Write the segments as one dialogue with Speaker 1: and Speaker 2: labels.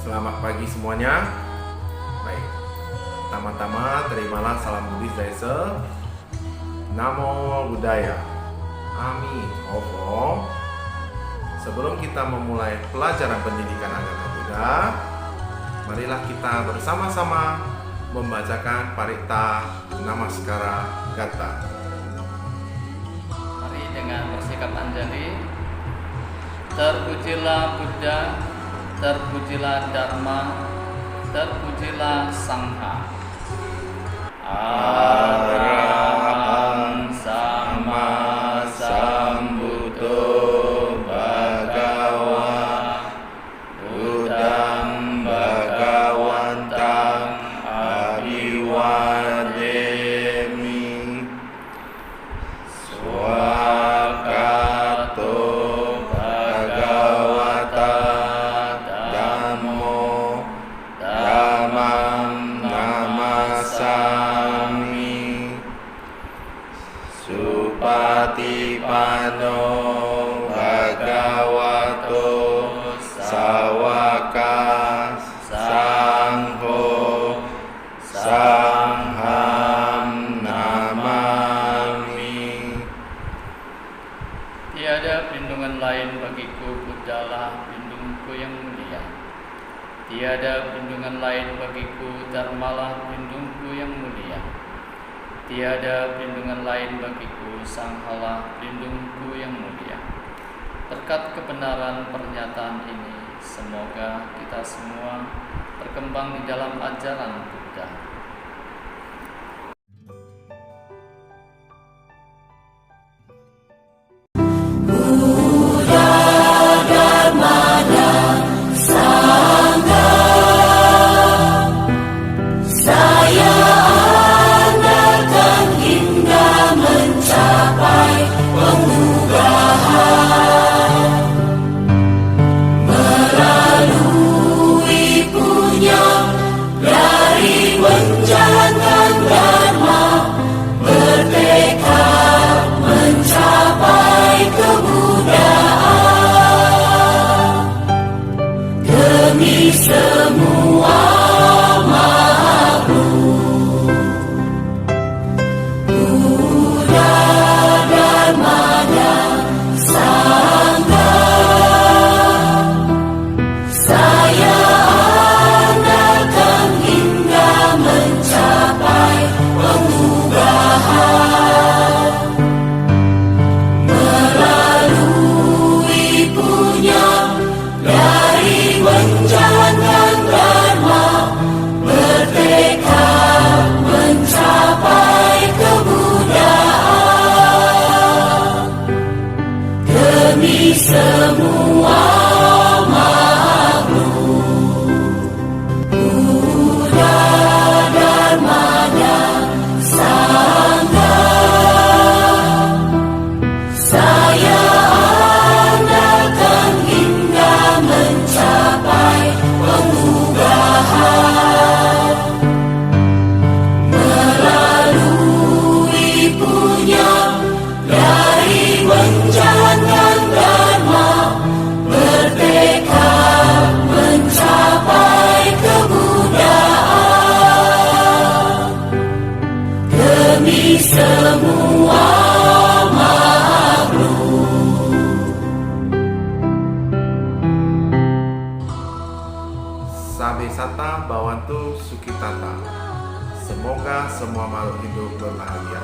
Speaker 1: Selamat pagi semuanya. Baik, pertama-tama terimalah salam Buddhis dari Namo Buddhaya, Amitabha. Sebelum kita memulai pelajaran pendidikan agama Buddha, marilah kita bersama-sama membacakan Parita Namaskara Gata.
Speaker 2: Mari dengan bersikap anjali. Terpujilah Buddha, terpujilah Dharma, terpujilah Sangha. Arahang sama sambuddho bhagava Buddhang bhagavantang abhiwademi. Swakato bhagavata dhammo dhammam namasami. Supatipanno bhagavato sawaka sangho sangham namami. Tiada perlindungan lain bagiku, Buddhalah pelindungku yang mulia. Tiada perlindungan lain bagiku, Dharmalah pelindungku yang mulia. Tiada perlindungan lain bagiku, Sanghalah pelindungku yang mulia. Berkat kebenaran pernyataan ini, semoga kita semua berkembang di dalam ajaran Buddha.
Speaker 1: Sabesata Bhawantu Sukhitata. Semoga semua makhluk hidup berbahagia.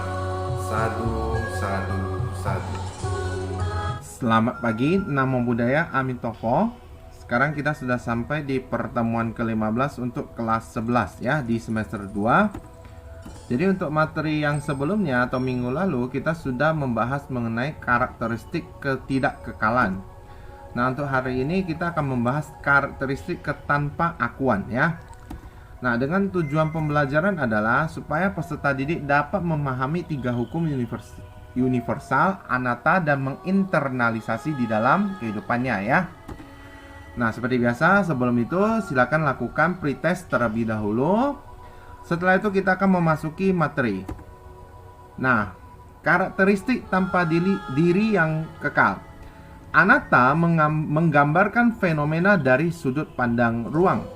Speaker 1: Sadu, sadu, sadu. Selamat pagi, Namo Buddhaya, Amitabha. Sekarang kita sudah sampai di pertemuan ke-15 untuk kelas 11 ya, di semester 2. Jadi untuk materi yang sebelumnya atau minggu lalu kita sudah membahas mengenai karakteristik ketidakkekalan. Nah, untuk hari ini kita akan membahas karakteristik ketanpa akuan ya. Nah, dengan tujuan pembelajaran adalah supaya peserta didik dapat memahami 3 hukum universal, anatta, dan menginternalisasi di dalam kehidupannya ya. Nah, seperti biasa sebelum itu silakan lakukan pretest terlebih dahulu. Setelah itu kita akan memasuki materi. Nah, karakteristik tanpa diri yang kekal. Anatta menggambarkan fenomena dari sudut pandang ruang.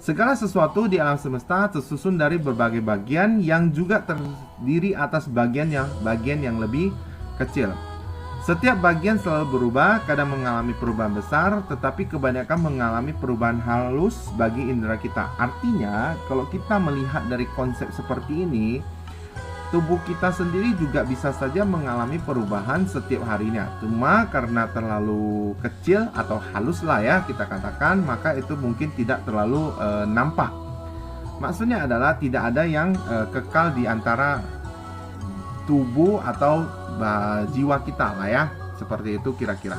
Speaker 1: Segala sesuatu di alam semesta tersusun dari berbagai bagian yang juga terdiri atas bagian yang lebih kecil. Setiap bagian selalu berubah, kadang mengalami perubahan besar, tetapi kebanyakan mengalami perubahan halus bagi indera kita. Artinya, kalau kita melihat dari konsep seperti ini, tubuh kita sendiri juga bisa saja mengalami perubahan setiap harinya. Cuma karena terlalu kecil atau halus lah ya kita katakan, maka itu mungkin tidak terlalu nampak. Maksudnya adalah tidak ada yang kekal di antara tubuh atau jiwa kita lah ya. Seperti itu kira-kira.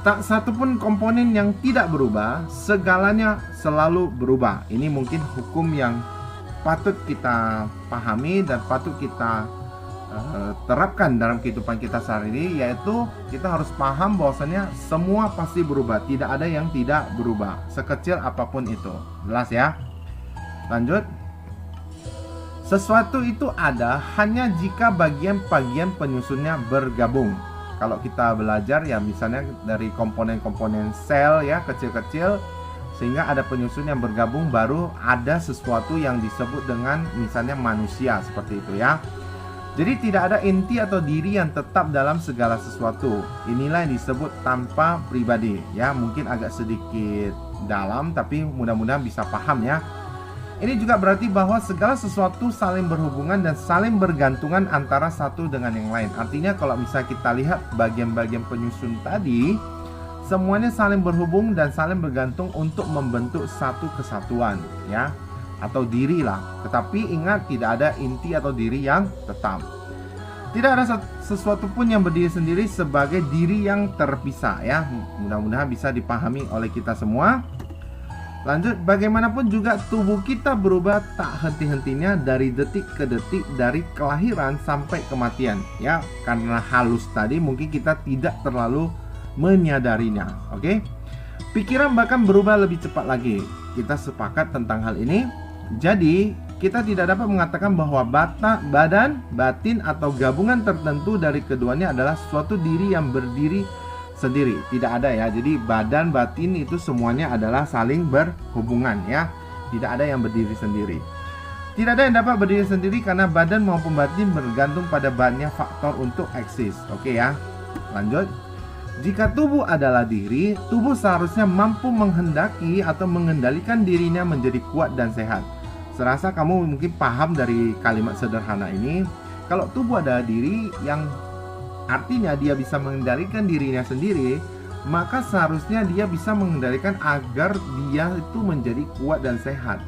Speaker 1: Tak satu pun komponen yang tidak berubah, segalanya selalu berubah. Ini mungkin hukum yang patut kita pahami dan patut kita terapkan dalam kehidupan kita sehari ini, yaitu kita harus paham bahwasanya semua pasti berubah, tidak ada yang tidak berubah, sekecil apapun itu. Jelas ya? Lanjut. Sesuatu itu ada hanya jika bagian-bagian penyusunnya bergabung. Kalau kita belajar ya misalnya dari komponen-komponen sel ya kecil-kecil, sehingga ada penyusun yang bergabung, baru ada sesuatu yang disebut dengan misalnya manusia, seperti itu ya. Jadi tidak ada inti atau diri yang tetap dalam segala sesuatu. Inilah yang disebut tanpa pribadi ya. Mungkin agak sedikit dalam, tapi mudah-mudahan bisa paham ya. Ini juga berarti bahwa segala sesuatu saling berhubungan dan saling bergantungan antara satu dengan yang lain. Artinya kalau misalnya kita lihat bagian-bagian penyusun tadi, semuanya saling berhubung dan saling bergantung untuk membentuk satu kesatuan ya, atau diri lah. Tetapi ingat, tidak ada inti atau diri yang tetap. Tidak ada sesuatu pun yang berdiri sendiri sebagai diri yang terpisah ya. Mudah-mudahan bisa dipahami oleh kita semua. Lanjut, bagaimanapun juga tubuh kita berubah tak henti-hentinya dari detik ke detik, dari kelahiran sampai kematian ya. Karena halus tadi mungkin kita tidak terlalu menyadarinya. Oke. Pikiran bahkan berubah lebih cepat lagi. Kita sepakat tentang hal ini. Jadi kita tidak dapat mengatakan bahwa badan, batin atau gabungan tertentu dari keduanya adalah suatu diri yang berdiri sendiri. Tidak ada ya. Jadi badan, batin itu semuanya adalah saling berhubungan ya. Tidak ada yang berdiri sendiri. Tidak ada yang dapat berdiri sendiri karena badan maupun batin bergantung pada banyak faktor untuk eksis. Oke ya. Lanjut. Jika tubuh adalah diri, tubuh seharusnya mampu menghendaki atau mengendalikan dirinya menjadi kuat dan sehat. Serasa kamu mungkin paham dari kalimat sederhana ini. Kalau tubuh adalah diri yang artinya dia bisa mengendalikan dirinya sendiri, maka seharusnya dia bisa mengendalikan agar dia itu menjadi kuat dan sehat.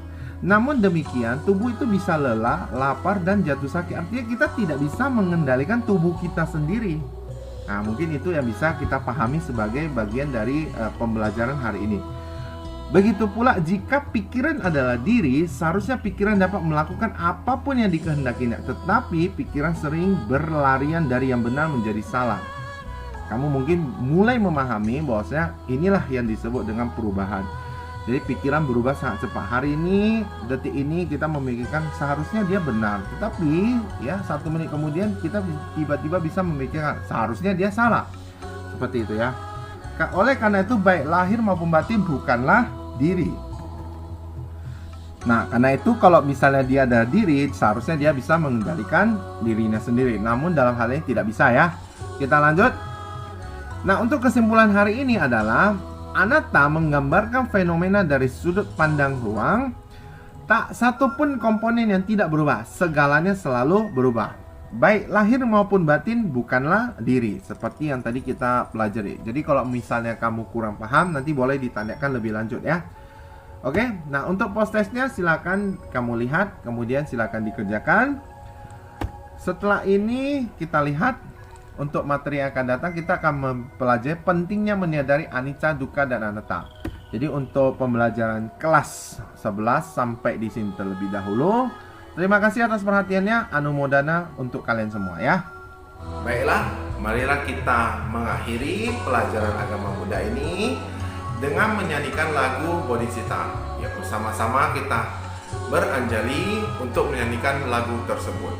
Speaker 1: Namun demikian, tubuh itu bisa lelah, lapar, dan jatuh sakit. Artinya kita tidak bisa mengendalikan tubuh kita sendiri. Nah, mungkin itu yang bisa kita pahami sebagai bagian dari pembelajaran hari ini. Begitu pula jika pikiran adalah diri, seharusnya pikiran dapat melakukan apapun yang dikehendakinya. Tetapi pikiran sering berlarian dari yang benar menjadi salah. Kamu mungkin mulai memahami bahwasanya inilah yang disebut dengan perubahan. Jadi pikiran berubah sangat cepat. Hari ini, detik ini kita memikirkan seharusnya dia benar, tetapi ya 1 menit kemudian kita tiba-tiba bisa memikirkan seharusnya dia salah. Seperti itu ya. Oleh karena itu, baik lahir maupun batin bukanlah diri. Nah, karena itu kalau misalnya dia ada diri, seharusnya dia bisa mengendalikan dirinya sendiri. Namun dalam hal ini tidak bisa ya. Kita lanjut. Nah, untuk kesimpulan hari ini adalah Anatta menggambarkan fenomena dari sudut pandang ruang. Tak satu pun komponen yang tidak berubah, segalanya selalu berubah. Baik lahir maupun batin bukanlah diri, seperti yang tadi kita pelajari. Jadi kalau misalnya kamu kurang paham, nanti boleh ditanyakan lebih lanjut ya. Oke, nah untuk post testnya silakan kamu lihat, kemudian silakan dikerjakan. Setelah ini kita lihat untuk materi yang akan datang, kita akan mempelajari pentingnya menyadari anicca, dukkha, dan anatta. Jadi untuk pembelajaran kelas 11 sampai di sini terlebih dahulu. Terima kasih atas perhatiannya. Anumodana untuk kalian semua ya.
Speaker 3: Baiklah, marilah kita mengakhiri pelajaran agama Buddha ini dengan menyanyikan lagu Bodhicitta. Ya, bersama-sama kita beranjali untuk menyanyikan lagu tersebut.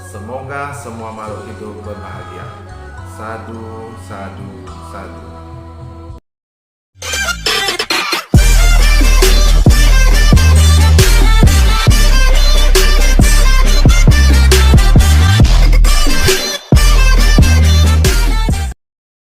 Speaker 3: Semoga semua makhluk hidup berbahagia. Sadu, sadu, sadu.